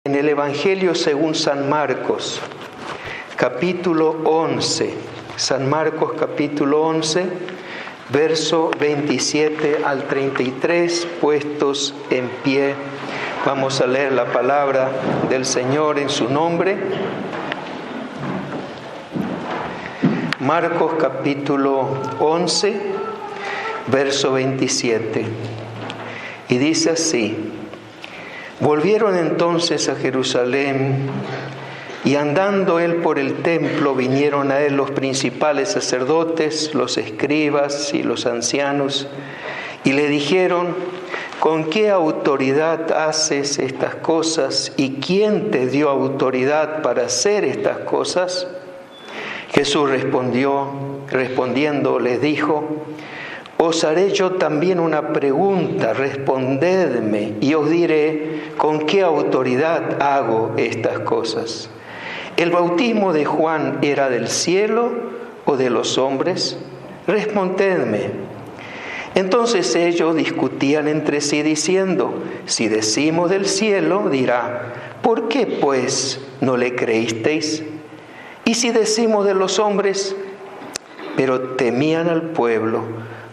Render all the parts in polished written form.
En el Evangelio según San Marcos, capítulo 11, San Marcos capítulo 11, verso 27 al 33, puestos en pie. Vamos a leer la palabra del Señor en su nombre. Marcos capítulo 11, verso 27. Y dice así: Volvieron entonces a Jerusalén, y andando él por el templo, vinieron a él los principales sacerdotes, los escribas y los ancianos, y le dijeron: ¿Con qué autoridad haces estas cosas? ¿Y quién te dio autoridad para hacer estas cosas? Jesús respondiendo les dijo: Os haré yo también una pregunta, respondedme, y os diré con qué autoridad hago estas cosas. ¿El bautismo de Juan era del cielo o de los hombres? Respondedme. Entonces ellos discutían entre sí diciendo: Si decimos del cielo, dirá: ¿por qué pues no le creísteis? Y si decimos de los hombres, pero temían al pueblo,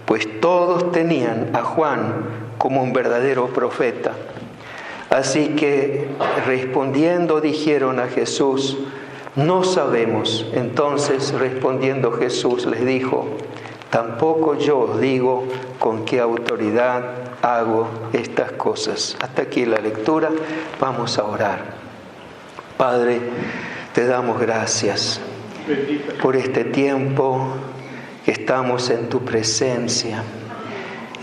pues todos tenían a Juan como un verdadero profeta. Así que respondiendo dijeron a Jesús: No sabemos. Entonces respondiendo Jesús les dijo: Tampoco yo os digo con qué autoridad hago estas cosas. Hasta aquí la lectura. Vamos a orar. Padre, te damos gracias por este tiempo que estamos en tu presencia,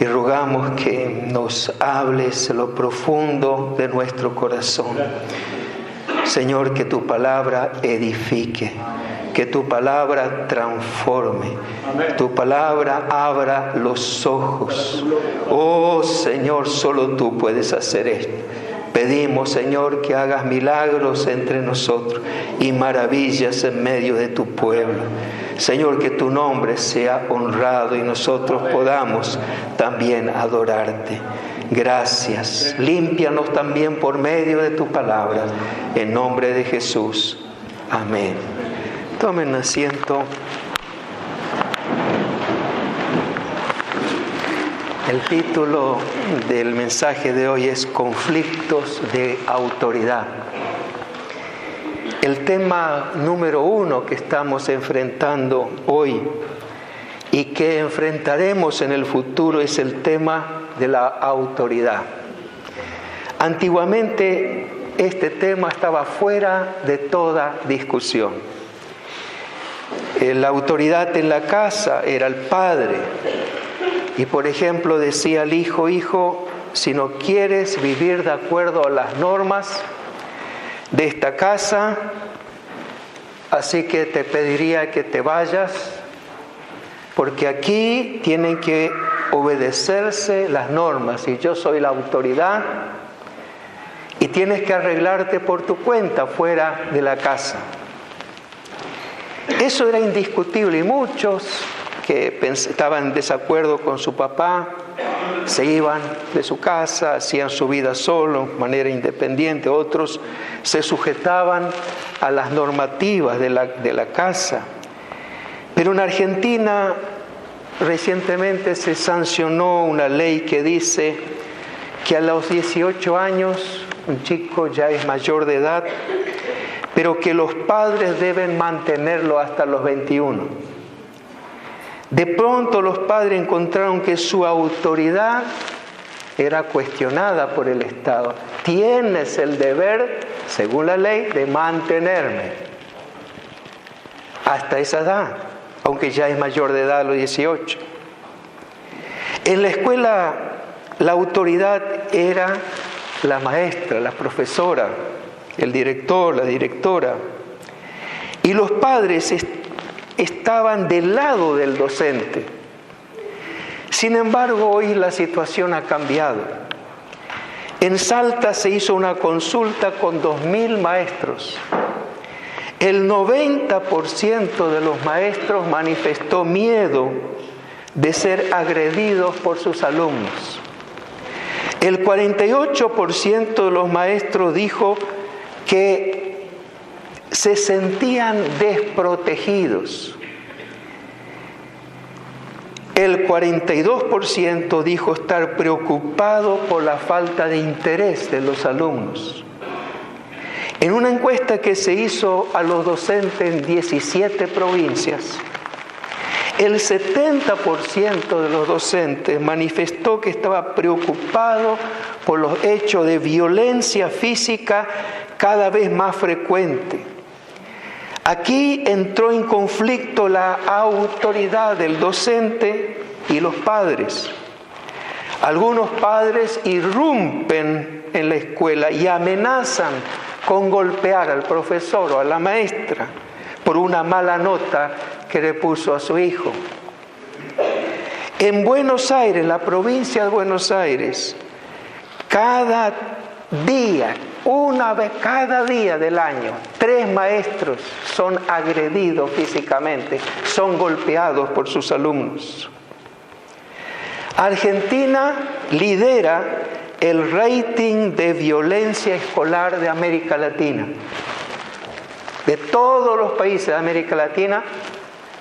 y rogamos que nos hables lo profundo de nuestro corazón. Señor, que tu palabra edifique, que tu palabra transforme, tu palabra abra los ojos. Oh Señor, solo tú puedes hacer esto. Pedimos, Señor, que hagas milagros entre nosotros y maravillas en medio de tu pueblo. Señor, que tu nombre sea honrado y nosotros podamos también adorarte. Gracias. Límpianos también por medio de tu palabra. En nombre de Jesús. Amén. Tomen asiento. El título del mensaje de hoy es Conflictos de autoridad. El tema número 1 que estamos enfrentando hoy y que enfrentaremos en el futuro es el tema de la autoridad. Antiguamente este tema estaba fuera de toda discusión. La autoridad en la casa era el padre. Y por ejemplo decía al hijo: hijo, si no quieres vivir de acuerdo a las normas de esta casa, así que te pediría que te vayas, porque aquí tienen que obedecerse las normas y yo soy la autoridad y tienes que arreglarte por tu cuenta fuera de la casa. Eso era indiscutible y muchos que estaban en desacuerdo con su papá se iban de su casa, hacían su vida solo, de manera independiente. Otros se sujetaban a las normativas de la casa. Pero en Argentina recientemente se sancionó una ley que dice que a los 18 años un chico ya es mayor de edad, pero que los padres deben mantenerlo hasta los 21. De pronto los padres encontraron que su autoridad era cuestionada por el Estado. Tienes el deber, según la ley, de mantenerme hasta esa edad, aunque ya es mayor de edad a los 18. En la escuela la autoridad era la maestra, la profesora, el director, la directora. Y los padres estaban del lado del docente. Sin embargo, hoy la situación ha cambiado. En Salta se hizo una consulta con 2.000 maestros. El 90% de los maestros manifestó miedo de ser agredidos por sus alumnos. El 48% de los maestros dijo que se sentían desprotegidos. El 42% dijo estar preocupado por la falta de interés de los alumnos. En una encuesta que se hizo a los docentes en 17 provincias, el 70% de los docentes manifestó que estaba preocupado por los hechos de violencia física cada vez más frecuente. Aquí entró en conflicto la autoridad del docente y los padres. Algunos padres irrumpen en la escuela y amenazan con golpear al profesor o a la maestra por una mala nota que le puso a su hijo. En Buenos Aires, la provincia de Buenos Aires, cada día, una vez cada día del año, 3 maestros son agredidos físicamente, son golpeados por sus alumnos. Argentina lidera el rating de violencia escolar de América Latina. De todos los países de América Latina,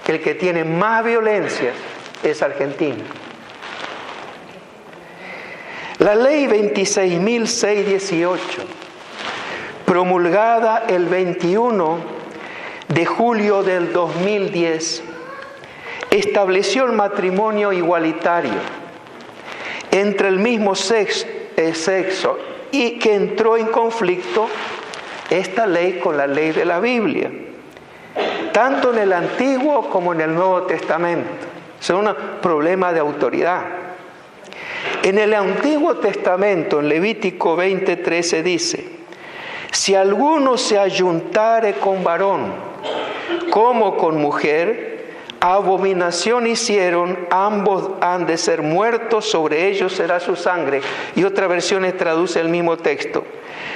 el que tiene más violencia es Argentina. La ley 26.618, promulgada el 21 de julio del 2010, estableció el matrimonio igualitario entre el mismo sexo y que entró en conflicto esta ley con la ley de la Biblia, tanto en el Antiguo como en el Nuevo Testamento. Es un problema de autoridad. En el Antiguo Testamento, en Levítico 20:13 dice: si alguno se ayuntare con varón como con mujer, abominación hicieron, ambos han de ser muertos, sobre ellos será su sangre. Y otras versiones traduce el mismo texto.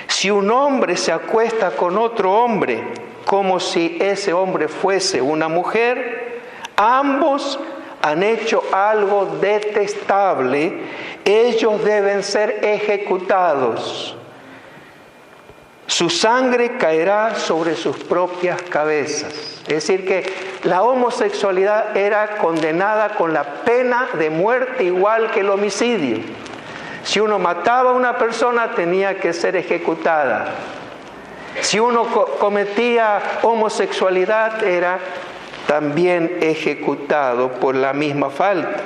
Si un hombre se acuesta con otro hombre, como si ese hombre fuese una mujer, ambos han hecho algo detestable, ellos deben ser ejecutados. Su sangre caerá sobre sus propias cabezas. Es decir, que la homosexualidad era condenada con la pena de muerte igual que el homicidio. Si uno mataba a una persona, tenía que ser ejecutada. Si uno cometía homosexualidad, era también ejecutado por la misma falta.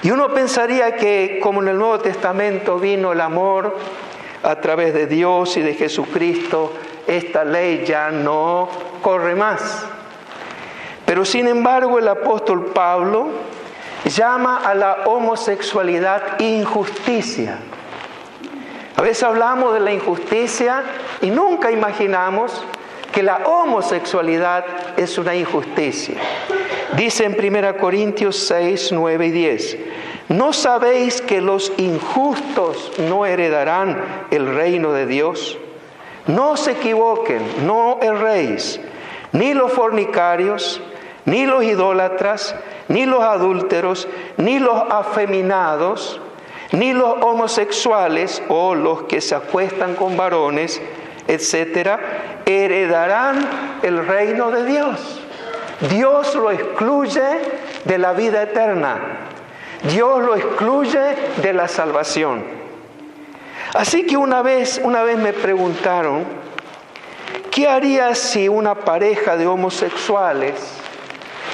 Y uno pensaría que, como en el Nuevo Testamento vino el amor a través de Dios y de Jesucristo, esta ley ya no corre más. Pero sin embargo, el apóstol Pablo llama a la homosexualidad injusticia. A veces hablamos de la injusticia y nunca imaginamos que la homosexualidad es una injusticia. Dice en 1 Corintios 6, 9 y 10: ¿no sabéis que los injustos no heredarán el reino de Dios? No se equivoquen, no erréis, ni los fornicarios, ni los idólatras, ni los adúlteros, ni los afeminados, ni los homosexuales o los que se acuestan con varones, etcétera, heredarán el reino de Dios. Dios lo excluye de la vida eterna. Dios lo excluye de la salvación. Así que una vez me preguntaron, ¿qué haría si una pareja de homosexuales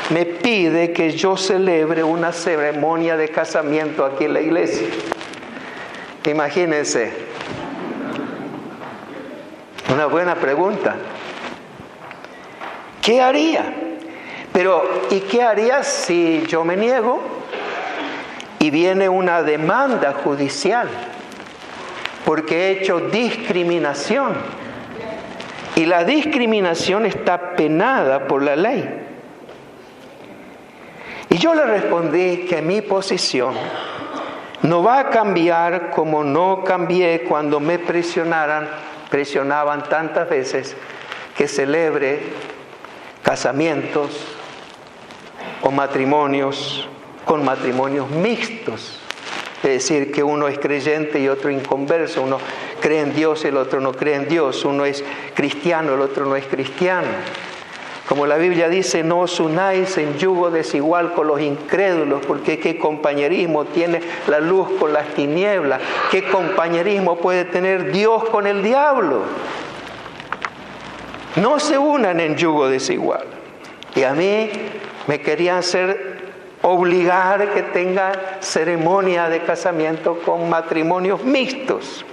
me pide que yo celebre una ceremonia de casamiento aquí en la iglesia? Imagínense. Una buena pregunta. ¿Qué haría? Pero, ¿y qué haría si yo me niego y viene una demanda judicial porque he hecho discriminación? Y la discriminación está penada por la ley. Y yo le respondí que mi posición no va a cambiar como no cambié cuando me presionaban tantas veces que celebre casamientos o matrimonios con matrimonios mixtos. Es decir, que uno es creyente y otro inconverso, uno cree en Dios, el otro no cree en Dios. Uno es cristiano, el otro no es cristiano. Como la Biblia dice, no os unáis en yugo desigual con los incrédulos, porque ¿qué compañerismo tiene la luz con las tinieblas? ¿Qué compañerismo puede tener Dios con el diablo? No se unan en yugo desigual. Y a mí me querían obligar que tenga ceremonia de casamiento con matrimonios mixtos.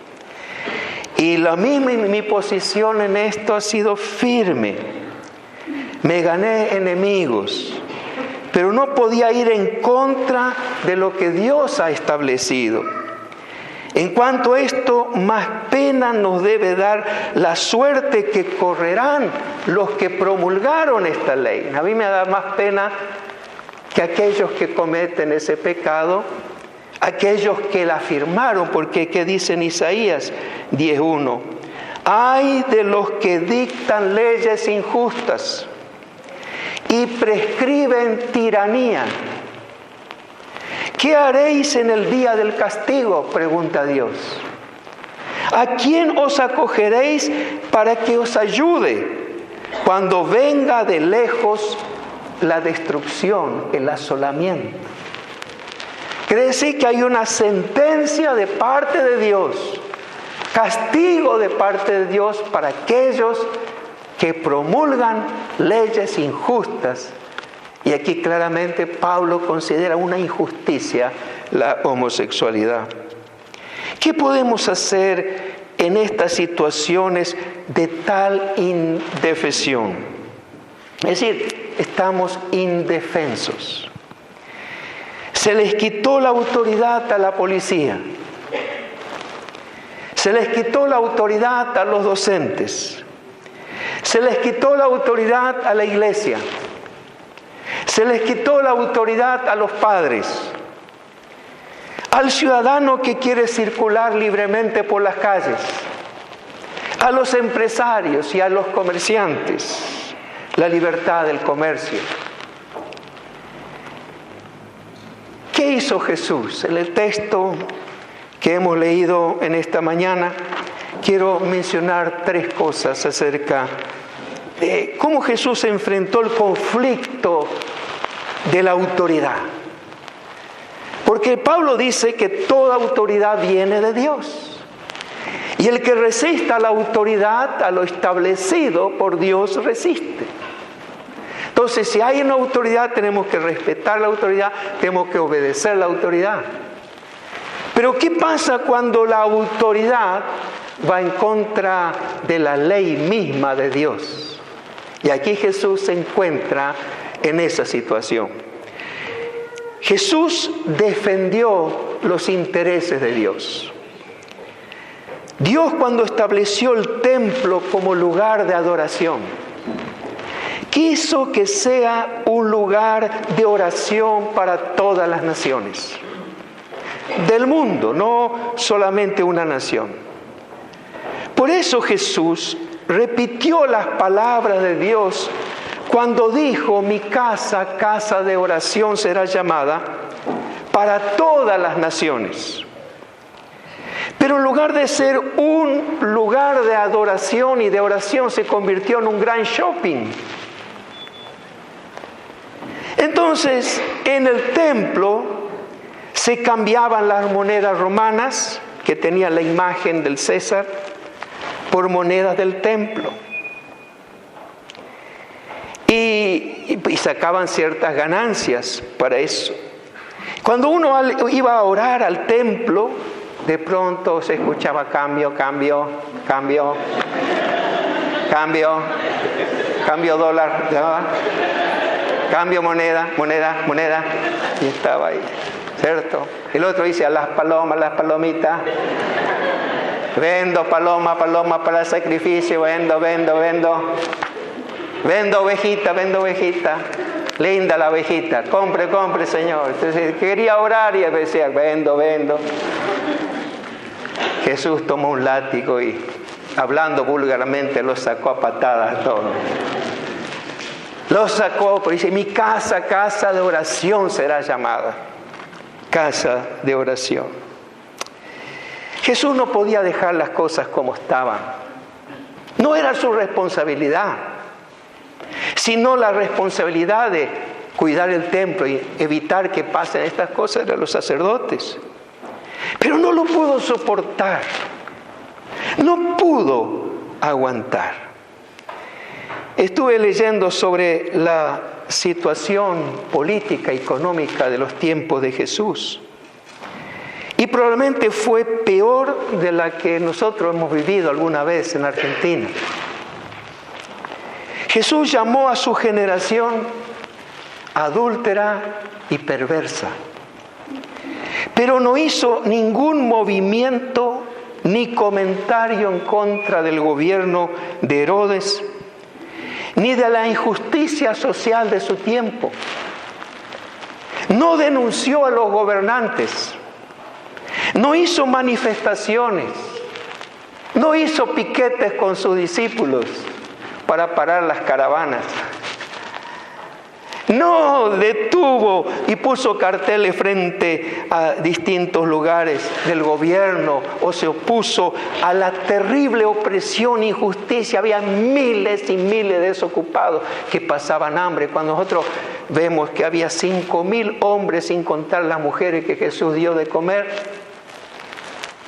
Y mi posición en esto ha sido firme. Me gané enemigos, pero no podía ir en contra de lo que Dios ha establecido. En cuanto a esto, más pena nos debe dar la suerte que correrán los que promulgaron esta ley. A mí me da más pena que aquellos que cometen ese pecado, aquellos que la firmaron, porque ¿qué dice en Isaías 10:1? Ay de los que dictan leyes injustas y prescriben tiranía. ¿Qué haréis en el día del castigo?, pregunta Dios. ¿A quién os acogeréis para que os ayude cuando venga de lejos la destrucción, el asolamiento? Quiere decir que hay una sentencia de parte de Dios, castigo de parte de Dios para aquellos que promulgan leyes injustas. Y aquí claramente Pablo considera una injusticia la homosexualidad. ¿Qué podemos hacer en estas situaciones de tal indefensión? Es decir, estamos indefensos. Se les quitó la autoridad a la policía. Se les quitó la autoridad a los docentes. Se les quitó la autoridad a la iglesia. Se les quitó la autoridad a los padres. Al ciudadano que quiere circular libremente por las calles. A los empresarios y a los comerciantes. La libertad del comercio. ¿Qué hizo Jesús? En el texto que hemos leído en esta mañana, quiero mencionar 3 cosas acerca de cómo Jesús enfrentó el conflicto de la autoridad. Porque Pablo dice que toda autoridad viene de Dios. Y el que resista a la autoridad, a lo establecido por Dios, resiste. Entonces, si hay una autoridad, tenemos que respetar la autoridad, tenemos que obedecer la autoridad. Pero ¿qué pasa cuando la autoridad va en contra de la ley misma de Dios? Y aquí Jesús se encuentra en esa situación. Jesús defendió los intereses de Dios. Dios, cuando estableció el templo como lugar de adoración, quiso que sea un lugar de oración para todas las naciones del mundo, no solamente una nación. Por eso Jesús repitió las palabras de Dios cuando dijo: mi casa, casa de oración será llamada para todas las naciones. Pero en lugar de ser un lugar de adoración y de oración, se convirtió en un gran shopping. Entonces, en el templo se cambiaban las monedas romanas, que tenían la imagen del César, por monedas del templo. Y sacaban ciertas ganancias para eso. Cuando uno iba a orar al templo, de pronto se escuchaba cambio, cambio, cambio, cambio, cambio dólar, ¿verdad? Cambio moneda, moneda, moneda. Y estaba ahí, ¿cierto? El otro dice: a las palomas, las palomitas. Vendo paloma, paloma para el sacrificio, vendo, vendo, vendo. Vendo ovejita, vendo ovejita. Linda la ovejita, compre, compre, Señor. Entonces quería orar y decía: vendo, vendo. Jesús tomó un látigo y, hablando vulgarmente, lo sacó a patadas todo. Lo sacó, pero dice: mi casa, casa de oración será llamada. Casa de oración. Jesús no podía dejar las cosas como estaban. No era su responsabilidad, sino la responsabilidad de cuidar el templo y evitar que pasen estas cosas de los sacerdotes. Pero no lo pudo soportar, no pudo aguantar. Estuve leyendo sobre la situación política y económica de los tiempos de Jesús. Y probablemente fue peor de la que nosotros hemos vivido alguna vez en Argentina. Jesús llamó a su generación adúltera y perversa, pero no hizo ningún movimiento ni comentario en contra del gobierno de Herodes, ni de la injusticia social de su tiempo. No denunció a los gobernantes, no hizo manifestaciones, no hizo piquetes con sus discípulos para parar las caravanas. No detuvo y puso carteles frente a distintos lugares del gobierno o se opuso a la terrible opresión e injusticia. Había miles y miles de desocupados que pasaban hambre. Cuando nosotros vemos que había 5.000 hombres, sin contar las mujeres que Jesús dio de comer,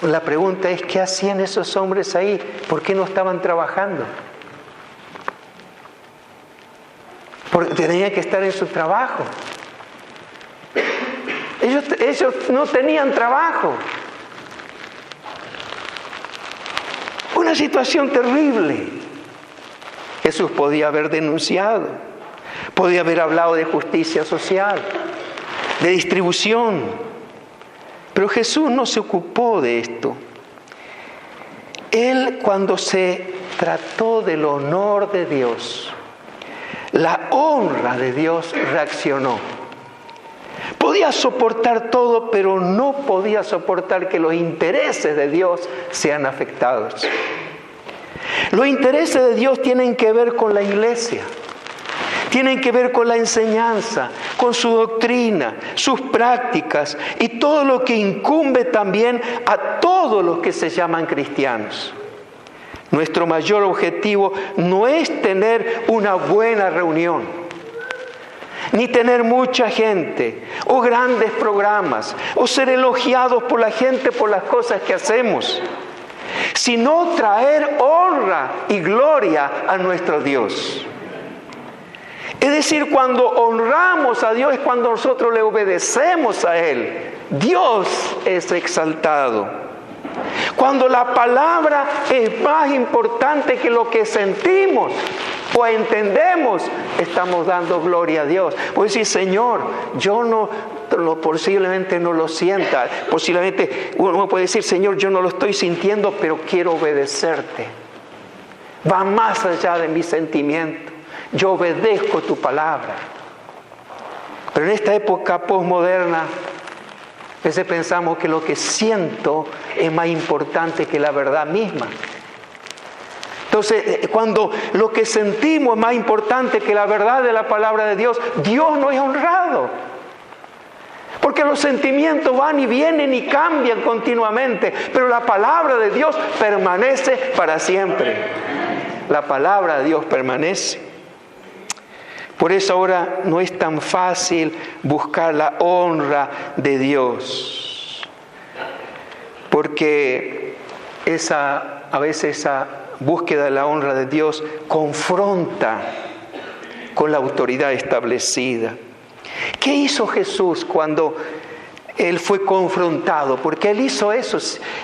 la pregunta es, ¿qué hacían esos hombres ahí? ¿Por qué no estaban trabajando? Porque tenían que estar en su trabajo. Ellos no tenían trabajo. Una situación terrible. Jesús podía haber denunciado, podía haber hablado de justicia social, de distribución, pero Jesús no se ocupó de esto. Él, cuando se trató del honor de Dios, la honra de Dios, reaccionó. Podía soportar todo, pero no podía soportar que los intereses de Dios sean afectados. Los intereses de Dios tienen que ver con la iglesia, tienen que ver con la enseñanza, con su doctrina, sus prácticas y todo lo que incumbe también a todos los que se llaman cristianos. Nuestro mayor objetivo no es tener una buena reunión, ni tener mucha gente, o grandes programas, o ser elogiados por la gente por las cosas que hacemos, sino traer honra y gloria a nuestro Dios. Es decir, cuando honramos a Dios es cuando nosotros le obedecemos a Él. Dios es exaltado. Cuando la palabra es más importante que lo que sentimos o entendemos, estamos dando gloria a Dios. Puede decir, Señor, yo posiblemente no lo sienta. Posiblemente uno puede decir, Señor, yo no lo estoy sintiendo, pero quiero obedecerte. Va más allá de mi sentimiento. Yo obedezco tu palabra. Pero en esta época posmoderna, a veces pensamos que lo que siento es más importante que la verdad misma. Entonces, cuando lo que sentimos es más importante que la verdad de la palabra de Dios, Dios no es honrado. Porque los sentimientos van y vienen y cambian continuamente, pero la palabra de Dios permanece para siempre. La palabra de Dios permanece. Por eso ahora no es tan fácil buscar la honra de Dios. Porque a veces esa búsqueda de la honra de Dios confronta con la autoridad establecida. ¿Qué hizo Jesús cuando Él fue confrontado? Porque Él hizo eso.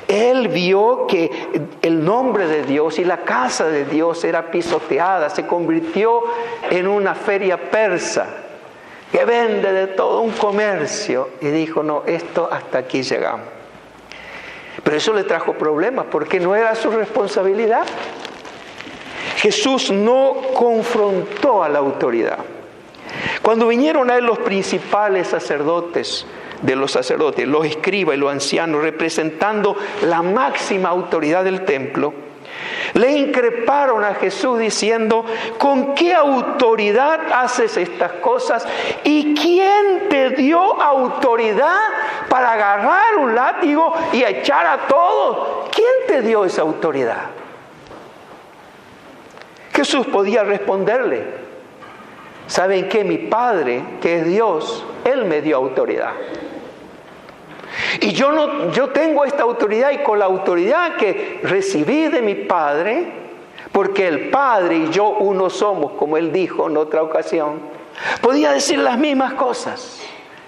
Él vio que el nombre de Dios y la casa de Dios era pisoteada. Se convirtió en una feria persa que vende de todo, un comercio. Y dijo, no, esto hasta aquí llegamos. Pero eso le trajo problemas porque no era su responsabilidad. Jesús no confrontó a la autoridad. Cuando vinieron a Él los principales sacerdotes, los escribas y los ancianos, representando la máxima autoridad del templo, Le increparon a Jesús diciendo: ¿con qué autoridad haces estas cosas? ¿Y quién te dio autoridad para agarrar un látigo y echar a todos? ¿Quién te dio esa autoridad? Jesús podía responderle: ¿saben qué? Mi Padre, que es Dios, Él me dio autoridad. Y yo tengo esta autoridad, y con la autoridad que recibí de mi Padre, porque el Padre y yo uno somos, como Él dijo en otra ocasión, podía decir las mismas cosas.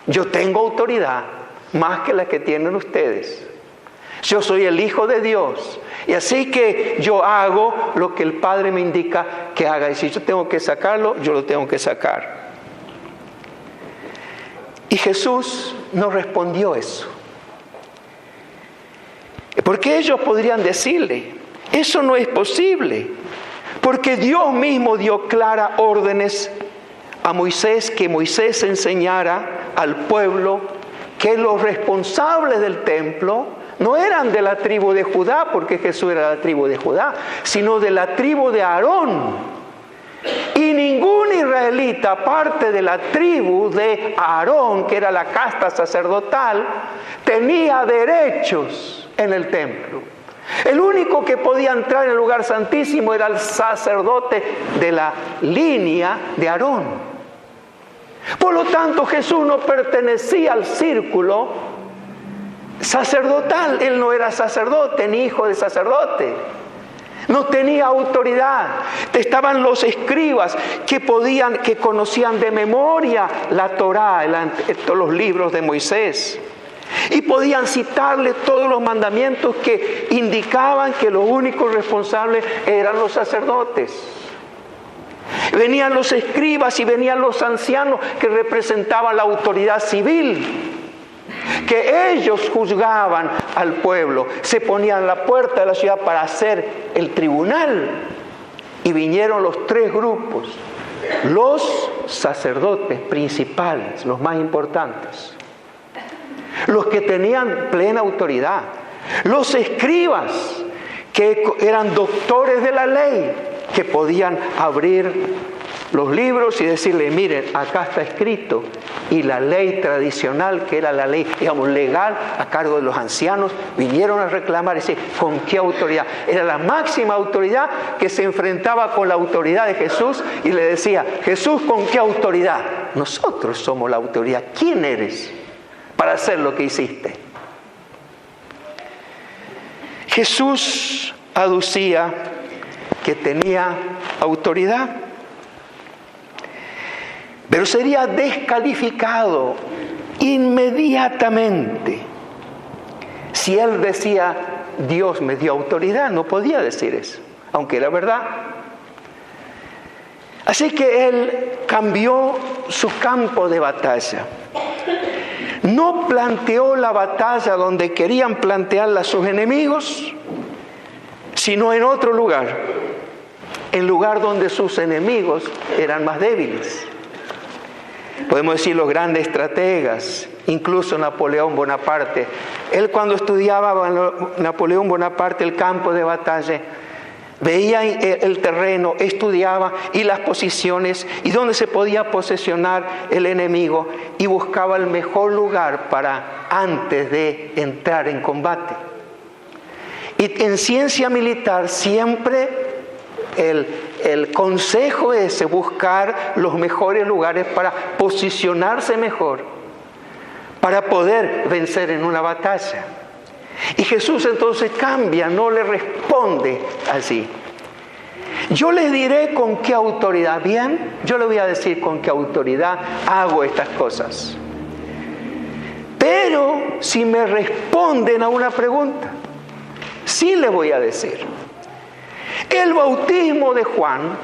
Yo tengo autoridad más que la que tienen ustedes. Yo soy el Hijo de Dios, y así que yo hago lo que el Padre me indica que haga. Y si yo tengo que sacarlo, yo lo tengo que sacar. Y Jesús no respondió eso. Porque ellos podrían decirle: eso no es posible, porque Dios mismo dio claras órdenes a Moisés, que Moisés enseñara al pueblo que los responsables del templo no eran de la tribu de Judá, porque Jesús era de la tribu de Judá, sino de la tribu de Aarón. Y ningún israelita, aparte de la tribu de Aarón, que era la casta sacerdotal, tenía derechos en el templo. El único que podía entrar en el lugar santísimo era el sacerdote de la línea de Aarón. Por lo tanto, Jesús no pertenecía al círculo sacerdotal. Él no era sacerdote ni hijo de sacerdote. No tenía autoridad. Estaban los escribas que conocían de memoria la Torá, los libros de Moisés. Y podían citarle todos los mandamientos que indicaban que los únicos responsables eran los sacerdotes. Venían los escribas y venían los ancianos que representaban la autoridad civil, que ellos juzgaban al pueblo. Se ponían a la puerta de la ciudad para hacer el tribunal. Y vinieron los tres grupos: los sacerdotes principales, los más importantes, los que tenían plena autoridad, los escribas, que eran doctores de la ley, que podían abrir los libros y decirle: miren, acá está escrito. Y la ley tradicional, que era la ley, digamos, legal, a cargo de los ancianos, vinieron a reclamar y decir: ¿con qué autoridad? Era la máxima autoridad que se enfrentaba con la autoridad de Jesús y le decía: Jesús, ¿con qué autoridad? Nosotros somos la autoridad. ¿Quién eres para hacer lo que hiciste? Jesús aducía que tenía autoridad, pero sería descalificado inmediatamente si él decía: Dios me dio autoridad. No podía decir eso, aunque era verdad. Así que él cambió su campo de batalla. No planteó la batalla donde querían plantearla sus enemigos, sino en otro lugar, el lugar donde sus enemigos eran más débiles. Podemos decir los grandes estrategas, incluso Napoleón Bonaparte. Él, cuando estudiaba Napoleón Bonaparte el campo de batalla, veía el terreno, estudiaba y las posiciones y dónde se podía posesionar el enemigo, y buscaba el mejor lugar para antes de entrar en combate. Y en ciencia militar siempre el consejo es buscar los mejores lugares para posicionarse mejor, para poder vencer en una batalla. Y Jesús entonces cambia, no le responde así. Yo les diré con qué autoridad, bien, yo le voy a decir con qué autoridad hago estas cosas. Pero si me responden a una pregunta, sí le voy a decir. El bautismo de Juan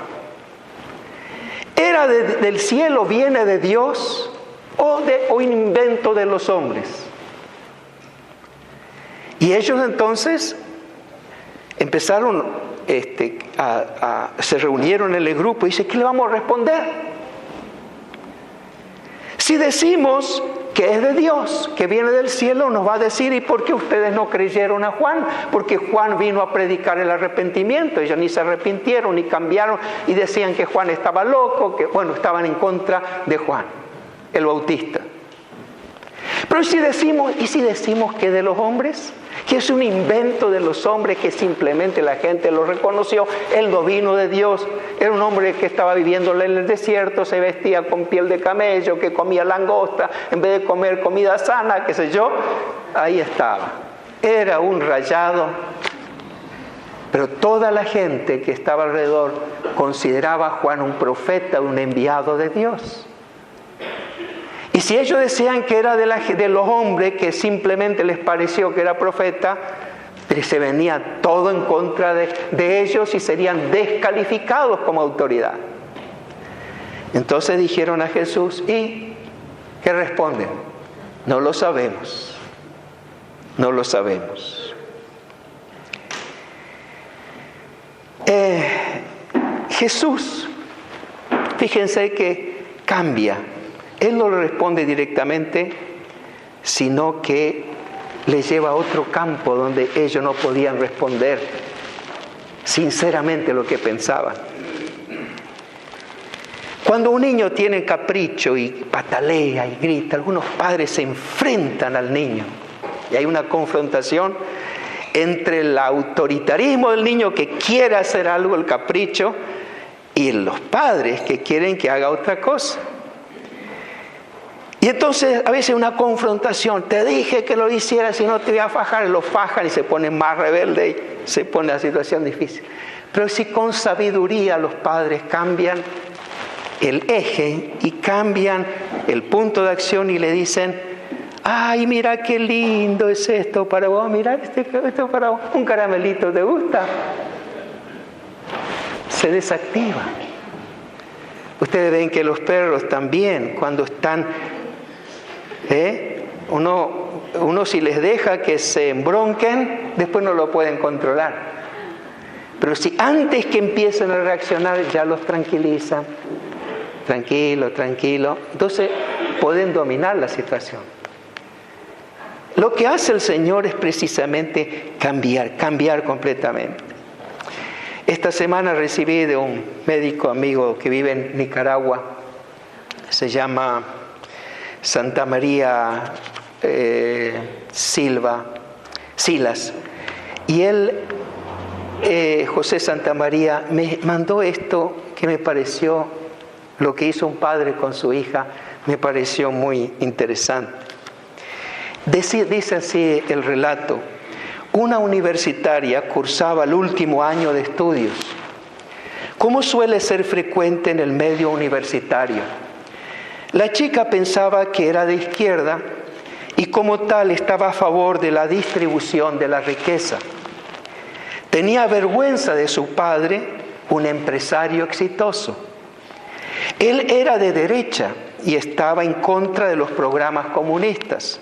era del cielo, viene de Dios, o invento de los hombres. Y ellos entonces empezaron, se reunieron en el grupo y dice: ¿qué le vamos a responder? Si decimos que es de Dios, que viene del cielo, nos va a decir, ¿y por qué ustedes no creyeron a Juan? Porque Juan vino a predicar el arrepentimiento. Ellos ni se arrepintieron, ni cambiaron, y decían que Juan estaba loco, que estaban en contra de Juan, el Bautista. Pero si decimos que de los hombres, que es un invento de los hombres, que simplemente la gente lo reconoció, él no vino de Dios, era un hombre que estaba viviendo en el desierto, se vestía con piel de camello, que comía langosta, en vez de comer comida sana, qué sé yo, ahí estaba. Era un rayado, pero toda la gente que estaba alrededor consideraba a Juan un profeta, un enviado de Dios. Y si ellos decían que era de los hombres, que simplemente les pareció que era profeta, se venía todo en contra de ellos y serían descalificados como autoridad. Entonces dijeron a Jesús, ¿y qué responden? No lo sabemos. No lo sabemos. Jesús, fíjense que cambia. Él no le responde directamente, sino que le lleva a otro campo donde ellos no podían responder sinceramente lo que pensaban. Cuando un niño tiene capricho y patalea y grita, algunos padres se enfrentan al niño y hay una confrontación entre el autoritarismo del niño que quiere hacer algo, el capricho, y los padres que quieren que haga otra cosa. Y entonces a veces una confrontación, te dije que lo hicieras, si no te voy a fajar, lo fajan y se ponen más rebeldes y se pone la situación difícil. Pero si con sabiduría los padres cambian el eje y cambian el punto de acción y le dicen, ay, mira qué lindo es esto para vos, mira esto para vos, un caramelito, ¿te gusta? Se desactiva. Ustedes ven que los perros también, cuando están... Uno si les deja que se embronquen, después no lo pueden controlar. Pero si antes que empiecen a reaccionar ya los tranquilizan, tranquilo, entonces pueden dominar la situación. Lo que hace el Señor es precisamente cambiar completamente. Esta semana recibí de un médico amigo que vive en Nicaragua, se llama Santa María Silas, y él, José Santa María, me mandó esto que me pareció, lo que hizo un padre con su hija, me pareció muy interesante. Dice así el relato: una universitaria cursaba el último año de estudios, como suele ser frecuente en el medio universitario. La chica pensaba que era de izquierda y como tal estaba a favor de la distribución de la riqueza. Tenía vergüenza de su padre, un empresario exitoso. Él era de derecha y estaba en contra de los programas comunistas.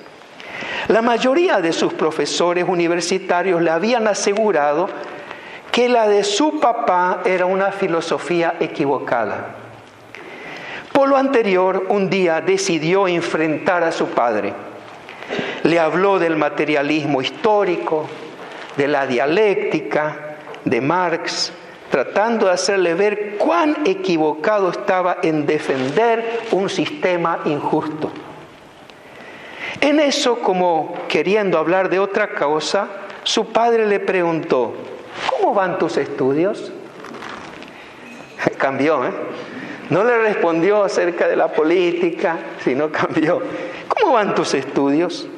La mayoría de sus profesores universitarios le habían asegurado que la de su papá era una filosofía equivocada. Por lo anterior, un día decidió enfrentar a su padre. Le habló del materialismo histórico, de la dialéctica, de Marx, tratando de hacerle ver cuán equivocado estaba en defender un sistema injusto. En eso, como queriendo hablar de otra cosa, su padre le preguntó, ¿cómo van tus estudios? Cambió, No le respondió acerca de la política, sino cambió. ¿Cómo van tus estudios?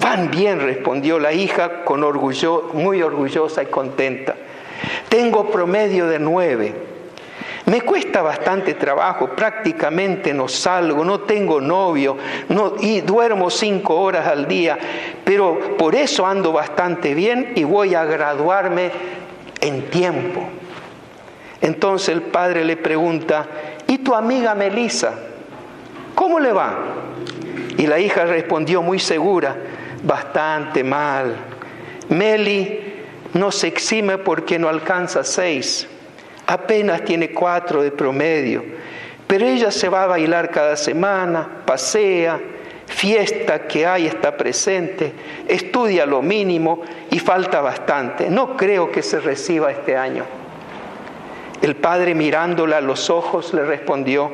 Van bien, respondió la hija con orgullo, muy orgullosa y contenta. Tengo promedio de 9. Me cuesta bastante trabajo, prácticamente no salgo, no tengo novio y duermo 5 horas al día, pero por eso ando bastante bien y voy a graduarme en tiempo. Entonces el padre le pregunta, ¿y tu amiga Melissa? ¿Cómo le va? Y la hija respondió muy segura, bastante mal. Meli no se exime porque no alcanza 6. Apenas tiene 4 de promedio. Pero ella se va a bailar cada semana, pasea, fiesta que hay está presente, estudia lo mínimo y falta bastante. No creo que se reciba este año. El padre, mirándola a los ojos, le respondió: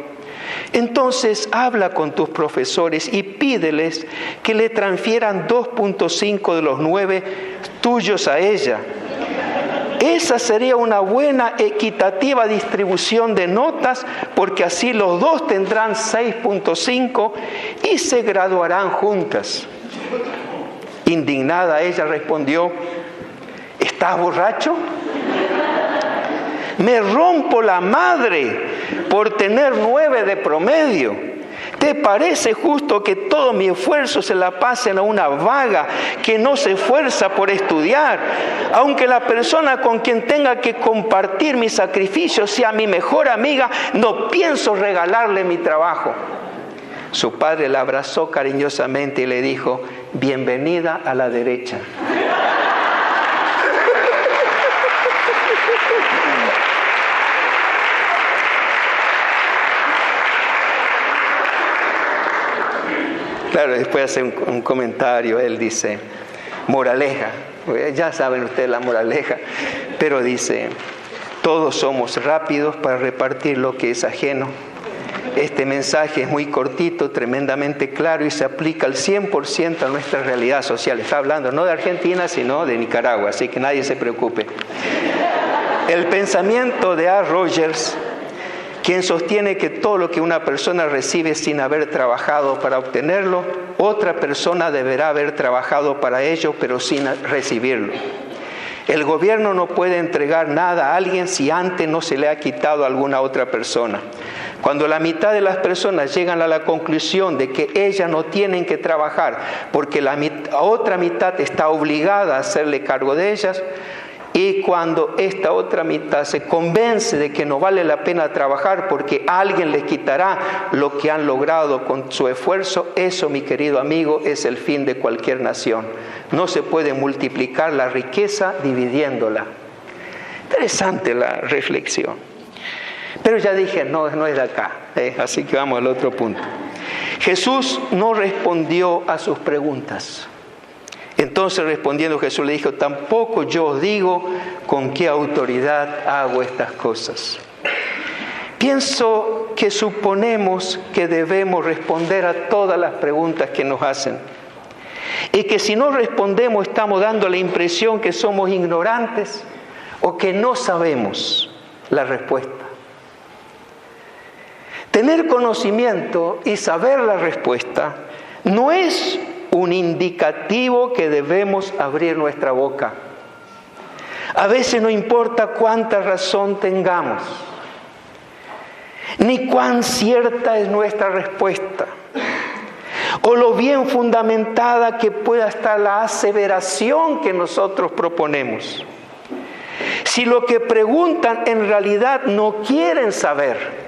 entonces habla con tus profesores y pídeles que le transfieran 2.5 de los 9 tuyos a ella. Esa sería una buena, equitativa distribución de notas, porque así los dos tendrán 6.5 y se graduarán juntas. Indignada, ella respondió: ¿estás borracho? Me rompo la madre por tener 9 de promedio. ¿Te parece justo que todo mi esfuerzo se la pasen a una vaga que no se esfuerza por estudiar? Aunque la persona con quien tenga que compartir mi sacrificio sea mi mejor amiga, no pienso regalarle mi trabajo. Su padre la abrazó cariñosamente y le dijo: bienvenida a la derecha. Claro, después hace un comentario, él dice: moraleja, ya saben ustedes la moraleja, pero dice: todos somos rápidos para repartir lo que es ajeno. Este mensaje es muy cortito, tremendamente claro y se aplica al 100% a nuestra realidad social. Está hablando no de Argentina, sino de Nicaragua, así que nadie se preocupe. El pensamiento de A. Rogers, quien sostiene que todo lo que una persona recibe sin haber trabajado para obtenerlo, otra persona deberá haber trabajado para ello, pero sin recibirlo. El gobierno no puede entregar nada a alguien si antes no se le ha quitado a alguna otra persona. Cuando la mitad de las personas llegan a la conclusión de que ellas no tienen que trabajar porque la otra mitad está obligada a hacerle cargo de ellas, y cuando esta otra mitad se convence de que no vale la pena trabajar porque alguien les quitará lo que han logrado con su esfuerzo, eso, mi querido amigo, es el fin de cualquier nación. No se puede multiplicar la riqueza dividiéndola. Interesante la reflexión. Pero ya dije, no es de acá, así que vamos al otro punto. Jesús no respondió a sus preguntas. Entonces, respondiendo, Jesús le dijo: tampoco yo os digo con qué autoridad hago estas cosas. Pienso que suponemos que debemos responder a todas las preguntas que nos hacen, y que si no respondemos estamos dando la impresión que somos ignorantes o que no sabemos la respuesta. Tener conocimiento y saber la respuesta no es un indicativo que debemos abrir nuestra boca. A veces no importa cuánta razón tengamos, ni cuán cierta es nuestra respuesta, o lo bien fundamentada que pueda estar la aseveración que nosotros proponemos. Si lo que preguntan en realidad no quieren saber,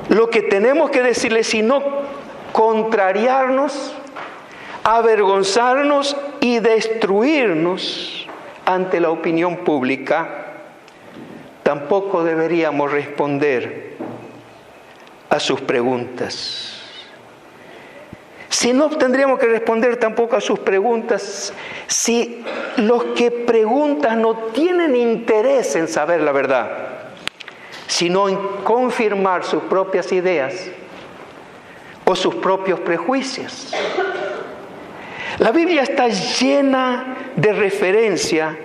lo que tenemos que decirles, sino contrariarnos, avergonzarnos y destruirnos ante la opinión pública, tampoco deberíamos responder a sus preguntas. Si no tendríamos que responder tampoco a sus preguntas, si los que preguntan no tienen interés en saber la verdad, sino en confirmar sus propias ideas o sus propios prejuicios. La Biblia está llena de referencia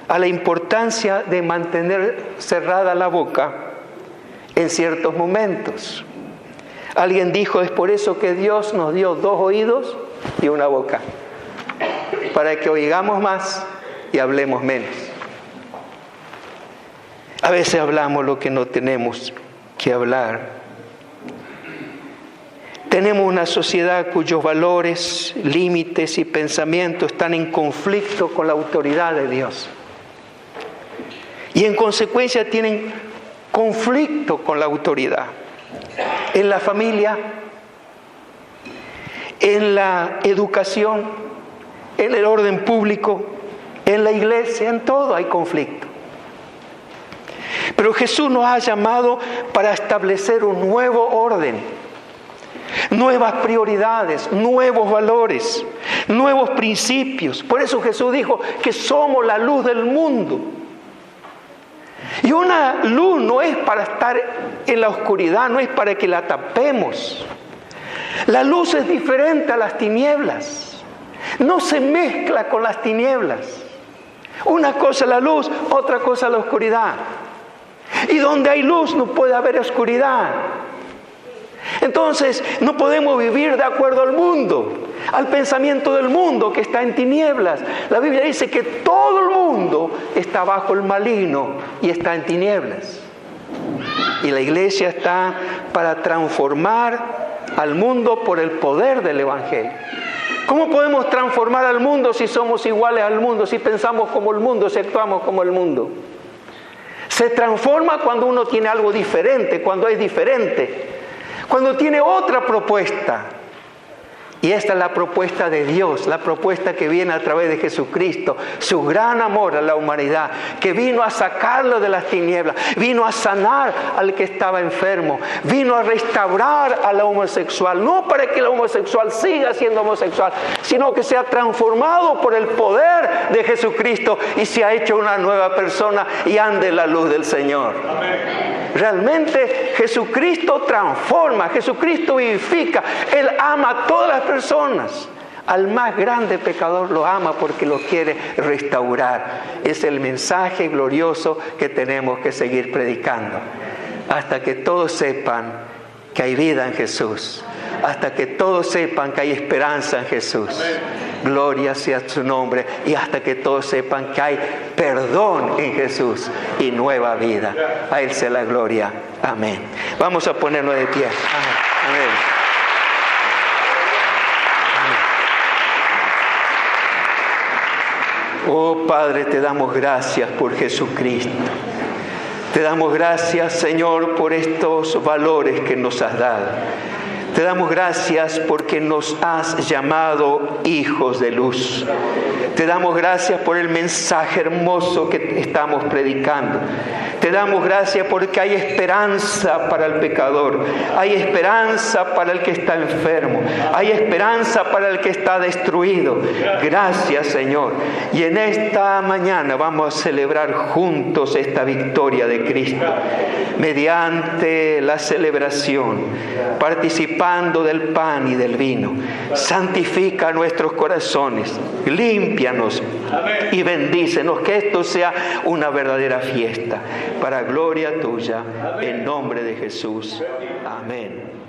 a la importancia de mantener cerrada la boca en ciertos momentos. Alguien dijo: es por eso que Dios nos dio 2 oídos y una boca, para que oigamos más y hablemos menos. A veces hablamos lo que no tenemos que hablar. Tenemos una sociedad cuyos valores, límites y pensamientos están en conflicto con la autoridad de Dios. Y en consecuencia tienen conflicto con la autoridad. En la familia, en la educación, en el orden público, en la iglesia, en todo hay conflicto. Pero Jesús nos ha llamado para establecer un nuevo orden, nuevas prioridades, nuevos valores, nuevos principios. Por eso Jesús dijo que somos la luz del mundo. Y una luz no es para estar en la oscuridad, no es para que la tapemos. La luz es diferente a las tinieblas. No se mezcla con las tinieblas. Una cosa es la luz, otra cosa es la oscuridad. Y donde hay luz no puede haber oscuridad. Entonces no podemos vivir de acuerdo al mundo, al pensamiento del mundo que está en tinieblas. La Biblia dice que todo el mundo está bajo el maligno y está en tinieblas. Y la iglesia está para transformar al mundo por el poder del Evangelio. ¿Cómo podemos transformar al mundo si somos iguales al mundo, si pensamos como el mundo, si actuamos como el mundo? Se transforma cuando uno tiene algo diferente, cuando es diferente, cuando tiene otra propuesta. Y esta es la propuesta de Dios, la propuesta que viene a través de Jesucristo, su gran amor a la humanidad, que vino a sacarlo de las tinieblas, vino a sanar al que estaba enfermo, vino a restaurar al homosexual, no para que el homosexual siga siendo homosexual, sino que sea transformado por el poder de Jesucristo y se ha hecho una nueva persona y ande en la luz del Señor. Amén. Realmente Jesucristo transforma, Jesucristo vivifica, Él ama a todas las personas. Al más grande pecador lo ama porque lo quiere restaurar. Es el mensaje glorioso que tenemos que seguir predicando. Hasta que todos sepan que hay vida en Jesús. Hasta que todos sepan que hay esperanza en Jesús. Gloria sea su nombre. Y hasta que todos sepan que hay perdón en Jesús y nueva vida. A Él sea la gloria. Amén. Vamos a ponernos de pie. Amén. Oh Padre, te damos gracias por Jesucristo. Te damos gracias, Señor, por estos valores que nos has dado. Te damos gracias porque nos has llamado hijos de luz. Te damos gracias por el mensaje hermoso que estamos predicando. Te damos gracias porque hay esperanza para el pecador. Hay esperanza para el que está enfermo. Hay esperanza para el que está destruido. Gracias, Señor. Y en esta mañana vamos a celebrar juntos esta victoria de Cristo. Mediante la celebración, participando del pan y del vino. Santifica nuestros corazones, límpianos y bendícenos, que esto sea una verdadera fiesta, para gloria tuya, en nombre de Jesús. Amén.